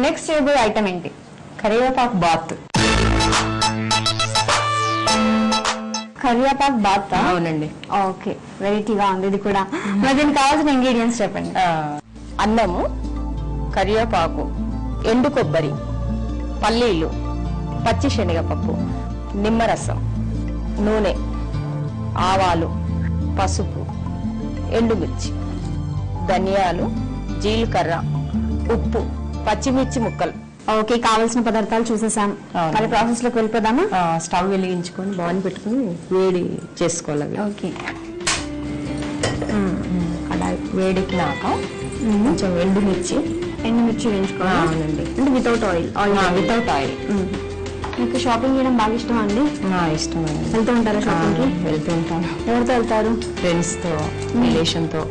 Next చేయబోయే item ఏంటి? కరివేపాకు బాత్. కరివేపాకు బాత్. అవునండి. ఓకే, వెరైటీగా ఉంది ఇది కూడా. మరి దీనికి కావాల్సిన ఇంగ్రీడియంట్స్ చెప్పండి. అన్నము, కరివేపాకు, ఎండు కొబ్బరి, పల్లీలు, పచ్చి శనగపప్పు, నిమ్మరసం, నూనె, ఆవాలు, పసుపు, ఎండుమిర్చి, ధనియాలు, జీలకర్ర, ఉప్పు, పచ్చిమిర్చి ముక్కలు. ఓకే, కావాల్సిన పదార్థాలు చూసేసాం. మరి ప్రాసెస్ లోకి వెళ్ళిపోదామా? స్టవ్ వెలిగించుకొని బాన్ పెట్టుకుని వేడి చేసుకోవాలి. ఓకే, అలా వేడికినాక కొంచెం ఎండుమిర్చి వేయించుకోవాలి. అవునండి. అంటే వితౌట్ ఆయిల్? Without oil. మీకు షాపింగ్ చేయడం బాగా ఇష్టం అండి? ఇష్టం అండి. వెళ్తూ ఉంటారా షాపింగ్ కి? వెళ్తూ ఉంటాను. ఎవరితో వెళ్తారు? ఫ్రెండ్స్ తో, రిలేషన్ తో.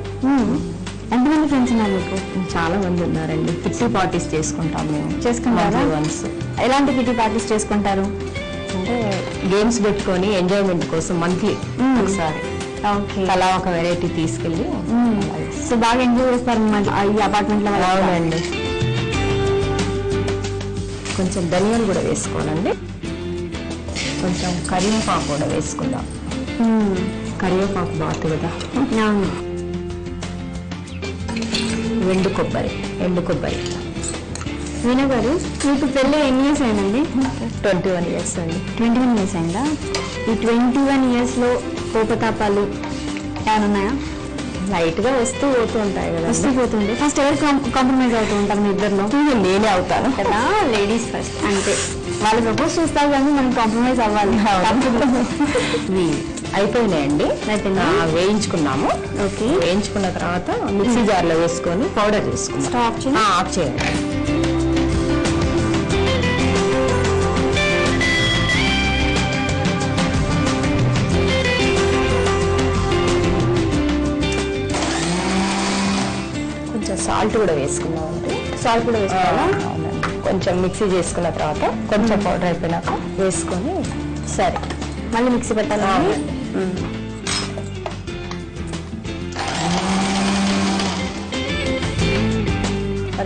ఎంతమంది ఫ్రెండ్స్ ఉన్నారు మీకు? చాలా మంది ఉన్నారండి. కిట్టి పార్టీస్ చేసుకుంటాం మేము. చేసుకుంటారా? ఎలాంటి కిట్టి పార్టీస్ చేసుకుంటారు? అంటే గేమ్స్ పెట్టుకొని ఎంజాయ్మెంట్ కోసం మంత్లీ ఒకసారి అలా ఒక వెరైటీ తీసుకెళ్ళి సో బాగా ఎంజాయ్ చేస్తారు ఈ అపార్ట్మెంట్ లో. అవునండి. కొంచెం ధనియాలు కూడా వేసుకోవాలండి. కొంచెం కరివేపాకు కూడా వేసుకుందాం. కరివేపాకు బాత్ కదా. ఎండు కొబ్బరి. వీణా గారు, మీకు పెళ్ళి ఎన్ని ఇయర్స్ అయిందండి? 21 years అండి. 21 years అయిందా? ఈ 21 years లో కోపతాపాలు ఏమైనా ఉన్నాయా? లైట్ గా వస్తూ పోతూ ఉంటాయి కదా. వస్తూ పోతుంది. ఫస్ట్ ఎవరు కాంప్రమైజ్ అవుతూ ఉంటారు మీ ఇద్దరులో? నేనే అవుతాను కదా. లేడీస్ ఫస్ట్ అంటే వాళ్ళు ప్రపోజ్ చేస్తారు కానీ మనం కాంప్రమైజ్ అవ్వాలి. అయిపోయినాయండి. వేయించుకున్నాము. ఓకే, వేయించుకున్న తర్వాత మిక్సీ జార్ లో వేసుకొని పౌడర్ చేసుకున్నాం. స్టవ్ ఆఫ్ చేయండి. కొంచెం సాల్ట్ కూడా వేసుకున్నాం అండి. సాల్ట్ కూడా వేసుకోవాలా? అవునండి. కొంచెం మిక్సీ చేసుకున్న తర్వాత కొంచెం పౌడర్ అయిపోయినాక వేసుకొని సరే మళ్ళీ మిక్సీ పెట్టాలి.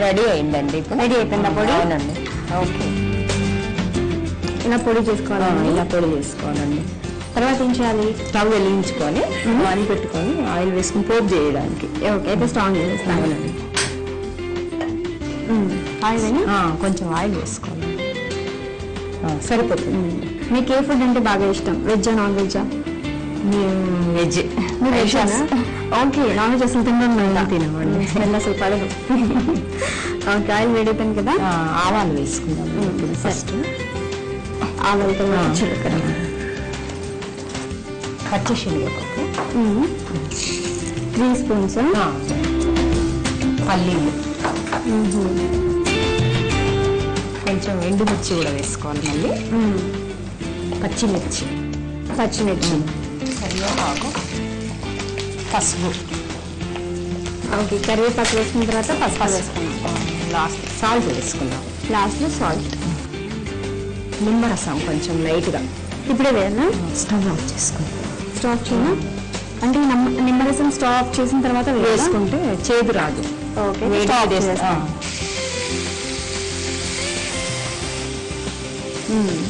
రెడీ అయిందండి. ఇప్పుడు రెడీ అయిపోయిందా పొడి? అవునండి. ఓకే, ఇలా పొడి చేసుకోవాలి. ఇలా పొడి చేసుకోవాలండి. తర్వాత ఏం చేయాలి? స్టవ్ వెలిగించుకొని ఆయిల్ పెట్టుకొని ఆయిల్ వేసుకుని పోపు చేయడానికి. ఓకే, అయితే స్ట్రాంగ్ చేస్తాను. ఆయిల్ కొంచెం ఆయిల్ వేసుకోవాలి. సరిపోతుంది. మీకు ఏ ఫుడ్ అంటే బాగా ఇష్టం? వెజ్జా నాన్ వెజ్జా? వెజ్. మీరు వెజ్జా? ఓకే, నాన్ వెజ్ అసలు తినమండి. స్మెల్ అసలు పడదు. ఓకే, ఆయిల్ వేడైపోయింది కదా. ఆవాలు వేసుకుందాం ఫస్ట్. ఆవాలు తర్వాత జీలకర్ర, పచ్చి శనగపప్పు 3 spoons, పల్లీలు, కొంచెం ఎండుమిర్చి కూడా వేసుకోవాలి. మళ్ళీ పచ్చిమిర్చి, కరివేపాకు, పసుపు. ఓకే, కరివేపాకు వేసుకున్న తర్వాత పసుపు వేసుకున్నాం. లాస్ట్ సాల్ట్ వేసుకుందాం. లాస్ట్లో సాల్ట్, నిమ్మరసం కొంచెం లైట్గా. ఇప్పుడే వేయాలా? స్టవ్ ఆఫ్ చేసుకుంటాం. స్టవ్ ఆఫ్ చేయనా? అంటే నిమ్మరసం స్టవ్ ఆఫ్ చేసిన తర్వాత వేసుకుంటే చేదు రాదు. ఓకే,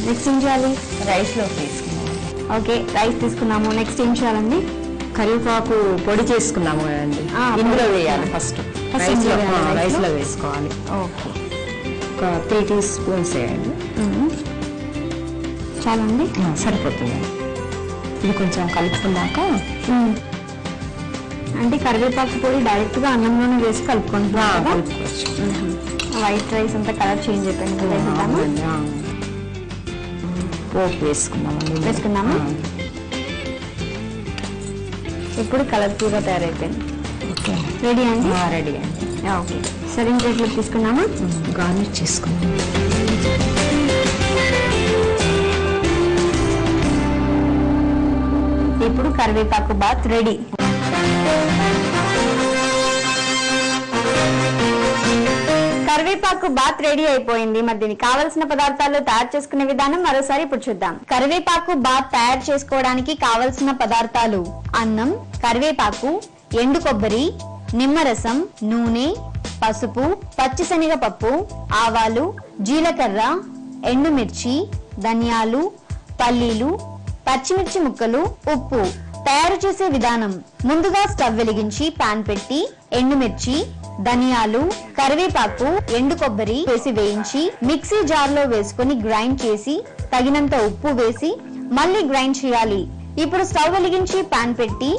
నెక్స్ట్ ఏం చేయాలి? రైస్లోకి వేసుకున్నాము. ఓకే, రైస్ తీసుకున్నాము. నెక్స్ట్ ఏం చేయాలండి? కరివేపాకు పొడి చేసుకున్నాము కదండి, ఇందులో వేయాలి. ఫస్ట్ రైస్లో వేసుకోవాలి. ఓకే, ఒక 3 teaspoons వేయండి. చాలండి, సరిపోతుంది. ఇది కొంచెం కలుపుకున్నాక అంటే కరివేపాకు పొడి డైరెక్ట్గా అన్నంలోనే వేసి కలుపుకుంటున్నాం. వైట్ రైస్ అంతా కలర్ చేంజ్ అయిపోయింది. పోపు వేసుకున్నామా? ఇప్పుడు కలర్ఫుల్గా తయారైపోయింది. ఓకే, రెడీ అండి? రెడీ అండి. ఓకే, సర్వింగ్ ప్లేట్లో తీసుకున్నామా? గార్నిష్ చేసుకున్నాం. ఇప్పుడు కరివేపాకు బాత్ రెడీ. కరివేపాకు బాత్ రెడీ అయిపోయింది. మరి దీనికి కావలసిన పదార్థాలు తయారు చేసుకునే విధానం మరోసారి ఇప్పుడు చూద్దాం. కరివేపాకు బాత్ తయారు చేసుకోవడానికి కావలసిన పదార్థాలు: అన్నం, కరివేపాకు, ఎండు కొబ్బరి, నిమ్మరసం, నూనె, పసుపు, పచ్చిశనగపప్పు, ఆవాలు, జీలకర్ర, ఎండుమిర్చి, ధనియాలు, పల్లీలు, పచ్చిమిర్చి ముక్కలు, ఉప్పు. తయారు చేసే విధానం: ముందుగా స్టవ్ వెలిగించి పాన్ పెట్టి ఎండుమిర్చి, ధనియాలు, కరివేపాకు, ఎండు కొబ్బరి వేసి వేయించి మిక్సీ జార్ లో వేసుకుని గ్రైండ్ చేసి తగినంత ఉప్పు వేసి మళ్ళీ గ్రైండ్ చేయాలి. ఇప్పుడు స్టవ్ వెలిగించి పాన్ పెట్టి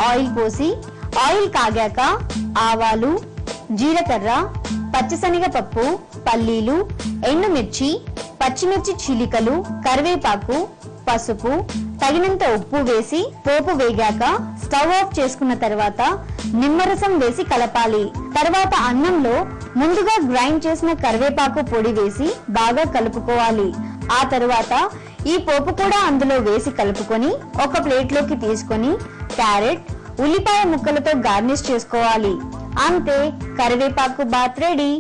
ఆయిల్ పోసి ఆయిల్ కాగాక ఆవాలు, జీలకర్ర, పచ్చిశనగపప్పు, పల్లీలు, ఎండుమిర్చి, పచ్చిమిర్చి చీలికలు, కరివేపాకు, పసుపు, తగినంత ఉప్పు వేసి పోపు వేగాక స్టవ్ ఆఫ్ చేసుకున్న తర్వాత నిమ్మరసం వేసి కలపాలి. తర్వాత అన్నంలో ముందుగా గ్రైండ్ చేసిన కరివేపాకు పొడి వేసి బాగా కలుపుకోవాలి. ఆ తరువాత ఈ పోపు కూడా అందులో వేసి కలుపుకొని ఒక ప్లేట్లోకి తీసుకొని క్యారెట్, ఉల్లిపాయ ముక్కలతో గార్నిష్ చేసుకోవాలి. అంతే, కరివేపాకు బాత్ రెడీ.